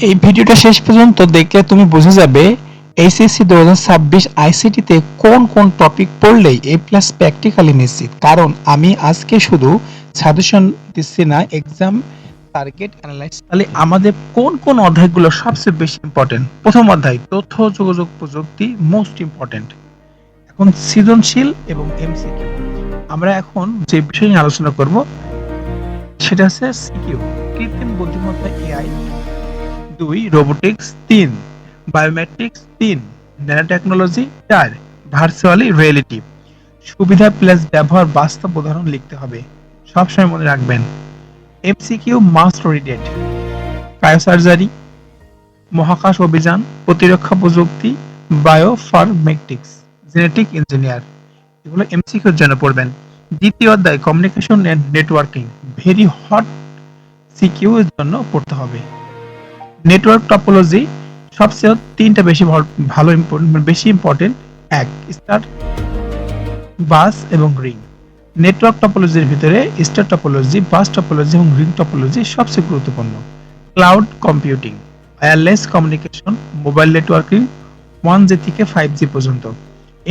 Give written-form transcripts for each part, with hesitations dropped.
এই ভিডিওটা শেষ পর্যন্ত দেখলে তুমি বুঝে যাবে এইচএসসি 2026 আইসিটিতে কোন কোন টপিক পড়লেই এ প্লাস প্র্যাকটিক্যালি নিশ্চিত। কারণ আমি আজকে শুধু সাজেশন দিচ্ছি না, এক্সাম টার্গেট অ্যানালাইসিস। তাহলে আমাদের কোন কোন অধ্যায়গুলো সবচেয়ে বেশি ইম্পর্টেন্ট? প্রথম অধ্যায় তথ্য যোগাযোগ প্রযুক্তি, মোস্ট ইম্পর্টেন্ট। এখন সৃজনশীল এবং এমসিকিউ। আমরা এখন যে বিষয় নিয়ে আলোচনা করব সেটা হচ্ছে সিকিউ, কৃত্রিম বুদ্ধিমত্তা AI. 2 robotics, 3 biometrics, 3 nano technology, 4 virtually reality. সুবিধা প্লাস ব্যবহার বাস্তব উদাহরণ লিখতে হবে, সবসময় মনে রাখবেন। এমসিকিউ মাস্ট রিডেড, ক্রায়োসার্জারি, মহাকাশ অভিযান, প্রতিরক্ষা প্রযুক্তি, বায়োফার্মেটিক্স, জেনেটিক ইঞ্জিনিয়ার। এগুলো এমসিকিউর জন্য পড়বেন। দ্বিতীয় অধ্যায় communication and networking, very hot সিকিউ এর জন্য পড়তে হবে। নেটওয়ার্ক টপোলজি সবচেয়ে তিনটা বেশি ইম্পর্টেন্ট। 1 স্টার, বাস এবং রিং। নেটওয়ার্ক টপোলজির ভিতরে স্টার টপোলজি, বাস টপোলজি এবং রিং টপোলজি সবচেয়ে গুরুত্বপূর্ণ। Cloud computing, wireless communication, mobile networking 1G থেকে 5G পর্যন্ত।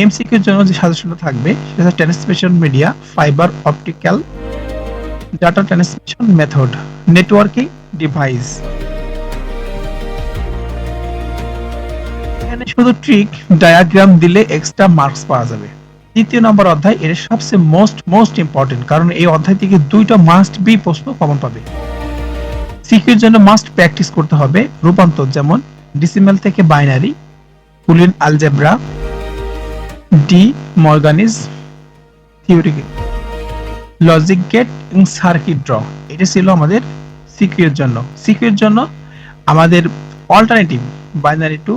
এমসিকিউর জন্য যে সাজেশনটা থাকবে সেটা হচ্ছে transmission media, fibre optical, data transmission method, networking device. এখানে শুধু ট্রিক ডায়াগ্রাম দিলে এক্সট্রা মার্কস পাওয়া যাবে। তৃতীয় নম্বর অধ্যায় এর সবচেয়ে মোস্ট ইম্পর্টেন্ট, কারণ এই অধ্যায় থেকে দুইটা মাস্ট বি প্রশ্ন কমন পাবে। সিকিউর জন্য মাস্ট প্র্যাকটিস করতে হবে রূপান্তর, যেমন ডেসিমাল থেকে binary, Boolean algebra, De Morgan's theory, logic gate এবং সার্কিট ড্র। এটা ছিল আমাদের সিকিউর জন্য। সিকিউর জন্য আমাদের alternative binary to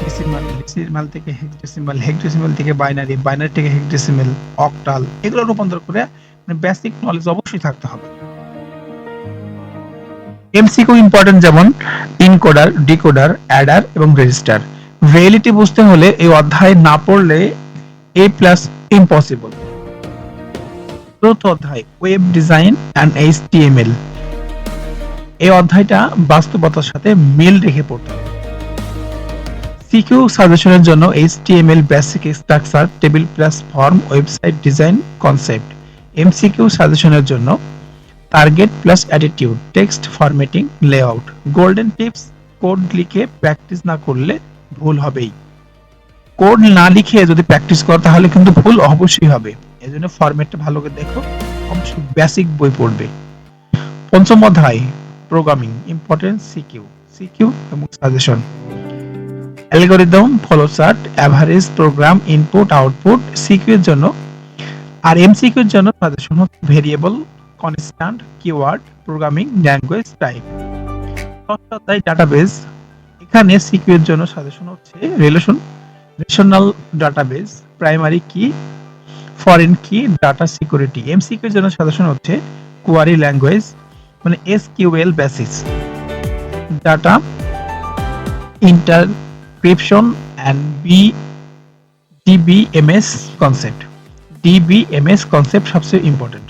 decimal, decimal থেকে হেক্সাডেসিমাল, হেক্সাডেসিমাল থেকে বাইনারি, বাইনারি থেকে হেক্সাডেসিমাল, অক্টাল, এগুলো রূপান্তর করে বেসিক নলেজ অবশ্যই থাকতে হবে। এমসিকিউ ইম্পর্টেন্ট, যেমন ইনকোডার, ডিকোডার, অ্যাডার এবং রেজিস্টার। রিয়েলিটি বুঝতে হলে এই অধ্যায় না পড়লে এ প্লাস ইম্পসিবল। চতুর্থ অধ্যায় ওয়েব ডিজাইন এন্ড এইচটিএমএল। এই অধ্যায়টা বাস্তবতার সাথে মিল রেখে পড়তে হবে। সিকিউ সাজেশনের জন্য HTML basic structure, table plus form, website design concept. MCQ সাজেশনের জন্য target plus attitude, text formatting, layout. Golden tips, code লিখে প্র্যাকটিস না করলে ভুল হবেই। কোড না লিখে যদি প্র্যাকটিস করো তাহলে কিন্তু ভুল অবশ্যই হবে। এজন্য ফরম্যাটটা ভালো করে দেখো, অবশ্যই বেসিক বই পড়বে। পঞ্চম অধ্যায় প্রোগ্রামিং, ইম্পর্টেন্ট সিকিউ এবং suggestion. Algorithm, flowchart, average program, input output CQ এর জন্য। আর এমসিকিউ এর জন্য সাজেশন হচ্ছে variable, constant, keyword, programming language type. ষষ্ঠ অধ্যায় ডাটাবেজ। এখানে সিকিউ এর জন্য সাজেশন হচ্ছে relational database, primary key, foreign key, data security. MCQ এর জন্য সাজেশন হচ্ছে কোয়ারি ল্যাঙ্গুয়েজ, মানে SQL basis, data encryption and DBMS concept. DBMS concept সবচেয়ে ইম্পর্টেন্ট।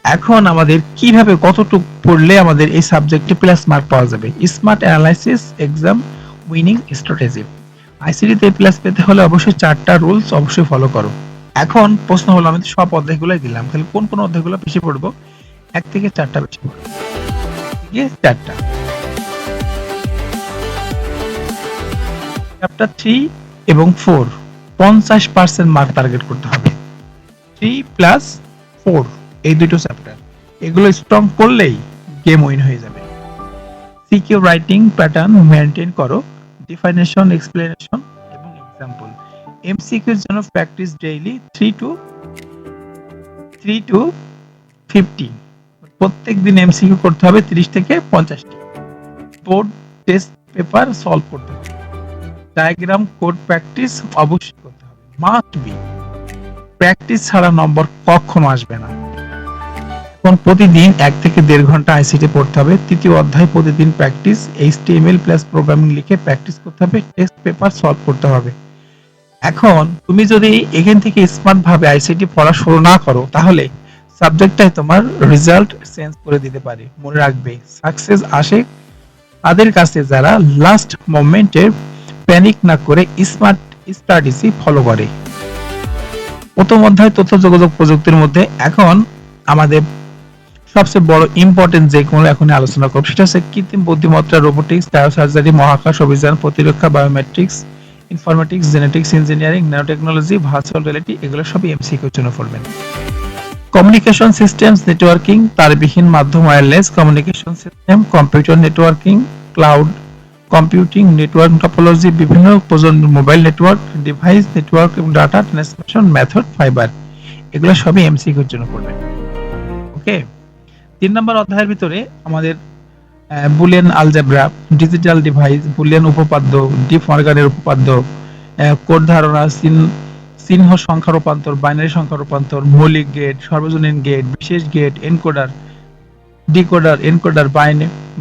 এখন আমাদের কিভাবে কতটুকু পড়লে আমাদের এই সাবজেক্টে প্লাস মার্ক পাওয়া যাবে? Smart analysis, exam winning strategy. আইসিটিতে প্লাস পেতে হলে অবশ্যই 4টা রুলস অবশ্যই ফলো করো। এখন প্রশ্ন হলো, আমি সব অধ্যায়গুলোই দিলাম, তাহলে কোন কোন অধ্যায়গুলো বেশি পড়বো? 1 থেকে 4টা বেশি পড়বো। 4টা। চ্যাপ্টার 3 এবং 4 50% মার্ক টার্গেট করতে হবে। 3 প্লাস 4 এই দুটো চ্যাপ্টার, এগুলো স্ট্রং করলেই গেম উইন হয়ে যাবে। সিকিউ রাইটিং প্যাটার্ন মেইনটেইন করো, ডিফিনিশন, এক্সপ্লেনেশন এবং এক্সাম্পল। এমসিকিউ এর জন্য প্র্যাকটিস ডেইলি 3 টু 50। প্রত্যেকদিন এমসিকিউ করতে হবে 30 থেকে 50টি। বোর্ড টেস্ট পেপার সলভ করতে হবে। ডায়াগ্রাম, কোড প্র্যাকটিস অবশ্যই করতে হবে, মাস্ট বি। প্র্যাকটিস ছাড়া নম্বর কখনো আসবে না। এখন প্রতিদিন 1 থেকে 1.5 ঘন্টা আইসিটি পড়তে হবে। তৃতীয় অধ্যায় প্রতিদিন প্র্যাকটিস, এইচটিএমএল প্লাস প্রোগ্রামিং লিখে প্র্যাকটিস করতে হবে, টেস্ট পেপার সলভ করতে হবে। এখন তুমি যদি এখান থেকে স্মার্ট ভাবে আইসিটি পড়া শুরু না করো তাহলে সাবজেক্টটাই তোমার রেজাল্ট চেঞ্জ করে দিতে পারে। মনে রাখবে, সাকসেস আসে তাদের কাছে যারা লাস্ট মোমেন্টে প্যানিক না করে স্মার্ট স্ট্র্যাটেজি ফলো করে। প্রথম অধ্যায় তথ্য যোগাযোগ প্রযুক্তির মধ্যে এখন আমাদের সবচেয়ে বড় ইম্পর্টেন্ট যে কোনো এখন আলোচনা করব সেটা হচ্ছে কৃত্রিম বুদ্ধিমত্তা, রোবোটিক্স, বায়োসার্জারি, মহাকাশ অভিযান, প্রতিরক্ষা, biometrics, informatics, genetics, engineering, nanotechnology, virtual reality, এগুলো সবই এমসিকিউর জন্য পড়বেন। কমিউনিকেশন সিস্টেমস, নেটওয়ার্কিং, তারবিহীন মাধ্যম, wireless communication system, computer networking, cloud computing, network topology, বিভিন্ন প্রজন্মের মোবাইল নেটওয়ার্ক, ডিভাইস নেটওয়ার্ক এবং ডাটা ট্রান্সমিশন মেথড, ফাইবার, এগুলো সবই এমসিকিউর জন্য পড়বেন। ওকে, 3 নম্বর অধ্যায়ের ভিতরে আমাদের Boolean algebra, digital device, Boolean উপপাদ্য, ডিপ মর্গানের উপপাদ্য, কোড ধারণা, চিহ্ন সংখ্যা রূপান্তর, বাইনারি সংখ্যা রূপান্তর, মৌলিক গেট, সর্বজনীন গেট, বিশেষ gate, encoder, decoder, encoder,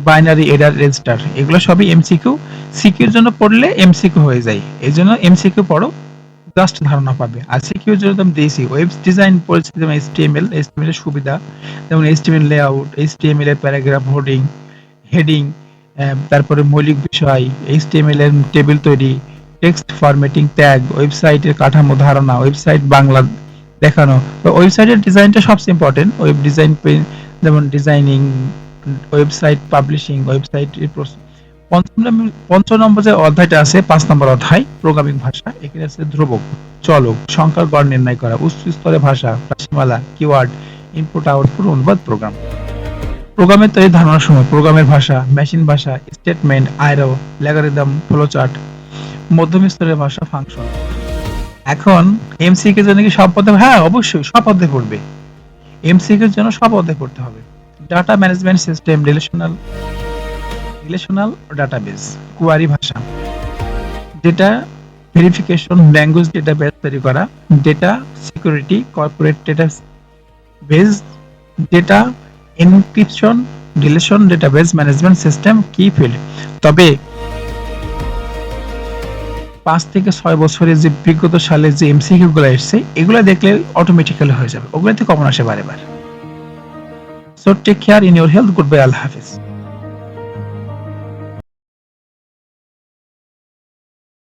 binary adder register, এগুলো সবই এমসিকিউ। সিকিউর জন্য পড়লে এমসিকিউ হয়ে যায়, এই জন্য এমসিকিউ পড়ো, জাস্ট ধারণা পাবে। আর সিকিউর জন্য আমি দিয়েছি ওয়েব ডিজাইন পড়েছি, যেমন এইচটিএমএল, এইচটিএমএল এর সুবিধা, যেমন এইচটিএমএল লেআউট, এইচটিএমএল এর প্যারাগ্রাফ হেডিং, তারপরে মৌলিক বিষয়, এইচটিএমএল এর টেবিল তৈরি, টেক্সট ফরম্যাটিং, ট্যাগ, ওয়েবসাইটের কাঠামো ধারণা, ওয়েবসাইট বাংলা দেখানো। তো ওয়েবসাইটের ডিজাইনটা সবচেয়ে ইম্পর্টেন্ট। ওয়েব ডিজাইন, যেমন ডিজাইনিং, ওয়েবসাইট পাবলিশিং, ওয়েবসাইট পঞ্চম নম্বর যে অধ্যায়টা আছে, 5 নম্বর অধ্যায় প্রোগ্রামিং ভাষা। এখানে আছে ধ্রুবক, চলক, সংখ্যার গড় নির্ণয় করা, উচ্চ স্তরের ভাষা, রাশিমালা, কিওয়ার্ড, ইনপুট আউটপুট, অনুবাদ, প্রোগ্রাম। প্রোগ্রামের তৈরি ধারণার সময় প্রোগ্রামের ভাষা, মেশিন ভাষা, স্টেটমেন্ট, আরো, অ্যালগরিদম, ফ্লোচার্ট, মধ্যম স্তরের ভাষা, ফাংশন। এখন এমসিকিউ এর জন্য কি সব পদে? হ্যাঁ, অবশ্যই সব পদে পড়বে। এমসিকিউ এর জন্য সব পদে পড়তে হবে। Data management system, relational database, query ভাষা, ডেটা ভেরিফিকেশন, ল্যাঙ্গুয়েজ ডেটাবেস তৈরি করা, data security, corporate database, data encryption, relation database management system, key field. তবে 5 থেকে 6 বছরের যে বিগত সালে যে এমসিকিউ গুলো এসেছে, এগুলো দেখলে অটোমেটিক্যালি হয়ে যাবে, ওগুলোতে কমন আসে বারে বারে। So take care in your health, good bye, আল্লাহ হাফেজ।